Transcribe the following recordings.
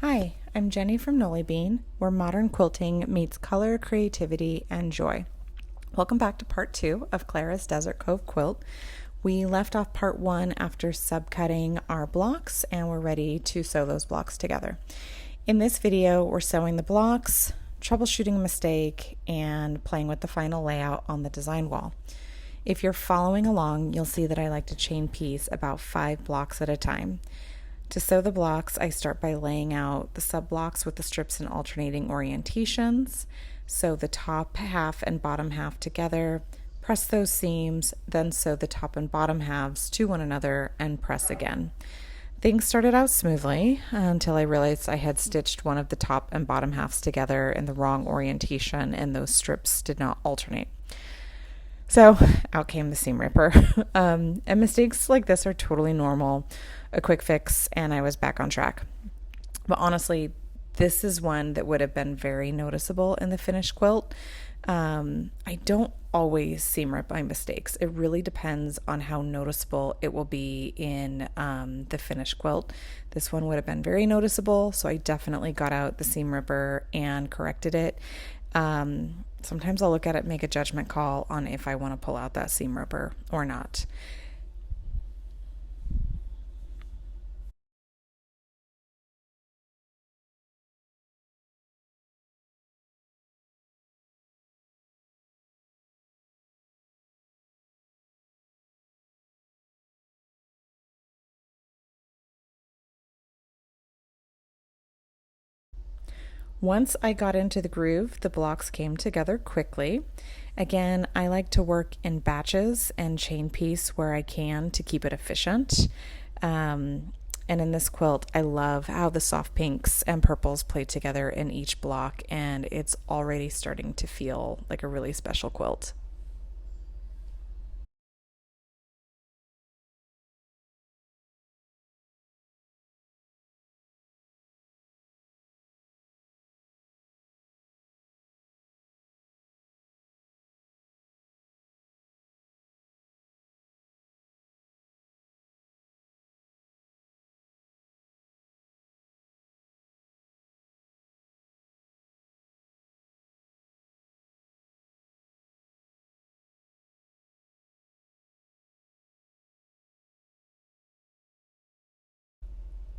Hi, I'm Jenny from NollieBean, where modern quilting meets color, creativity, and joy. Welcome back to part 2 of Clara's Desert Cove quilt. We left off part 1 after subcutting our blocks, and we're ready to sew those blocks together. In this video, we're sewing the blocks, troubleshooting a mistake, and playing with the final layout on the design wall. If you're following along, you'll see that I like to chain piece about 5 blocks at a time. To sew the blocks, I start by laying out the sub blocks with the strips in alternating orientations. Sew the top half and bottom half together, press those seams, then sew the top and bottom halves to one another and press again. Things started out smoothly until I realized I had stitched one of the top and bottom halves together in the wrong orientation and those strips did not alternate. So out came the seam ripper. And mistakes like this are totally normal. A quick fix and I was back on track. But honestly, this is one that would have been very noticeable in the finished quilt. I don't always seam rip by mistakes. It really depends on how noticeable it will be in the finished quilt. This one would have been very noticeable, so I definitely got out the seam ripper and corrected it. Sometimes I'll look at it and make a judgment call on if I want to pull out that seam ripper or not. Once I got into the groove, the blocks came together quickly. Again, I like to work in batches and chain piece where I can to keep it efficient. And in this quilt, I love how the soft pinks and purples play together in each block, and it's already starting to feel like a really special quilt.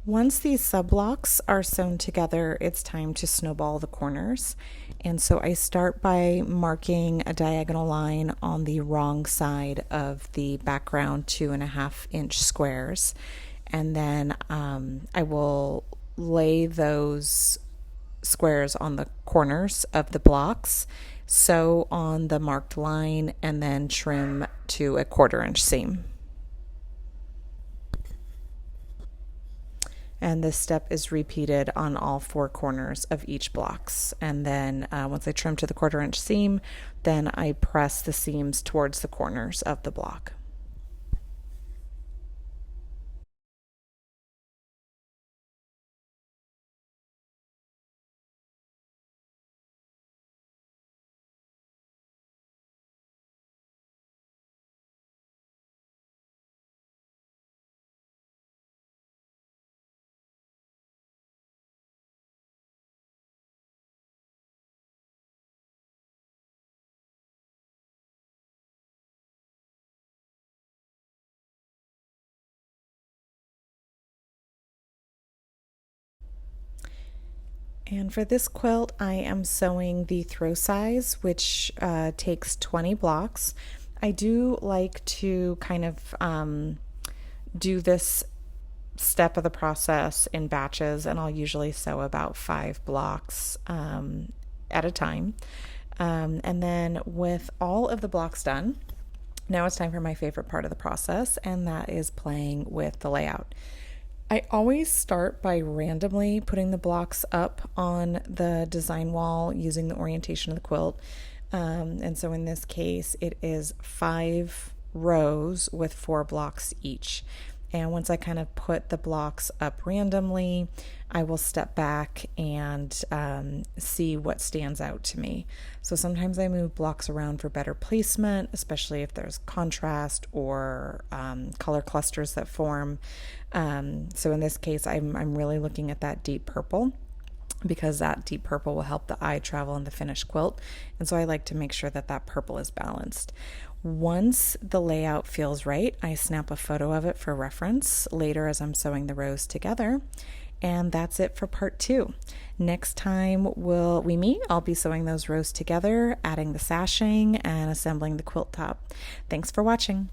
Once these sub blocks are sewn together, it's time to snowball the corners. And so I start by marking a diagonal line on the wrong side of the background 2.5-inch squares. And then I will lay those squares on the corners of the blocks, sew on the marked line, and then trim to a 1/4-inch seam. And this step is repeated on all 4 corners of each blocks. And then once I trim to the 1/4-inch seam, then I press the seams towards the corners of the block. And for this quilt, I am sewing the throw size, which takes 20 blocks. I do like to kind of do this step of the process in batches, and I'll usually sew about 5 blocks at a time. And then with all of the blocks done, now it's time for my favorite part of the process, and that is playing with the layout. I always start by randomly putting the blocks up on the design wall using the orientation of the quilt. And so in this case, it is 5 rows with 4 blocks each. And once I kind of put the blocks up randomly, I will step back and see what stands out to me. So sometimes I move blocks around for better placement, especially if there's contrast or color clusters that form. So in this case, I'm really looking at that deep purple, because that deep purple will help the eye travel in the finished quilt. And so I like to make sure that that purple is balanced. Once the layout feels right, I snap a photo of it for reference later as I'm sewing the rows together. And that's it for part 2. Next time we meet, I'll be sewing those rows together, adding the sashing, and assembling the quilt top. Thanks for watching.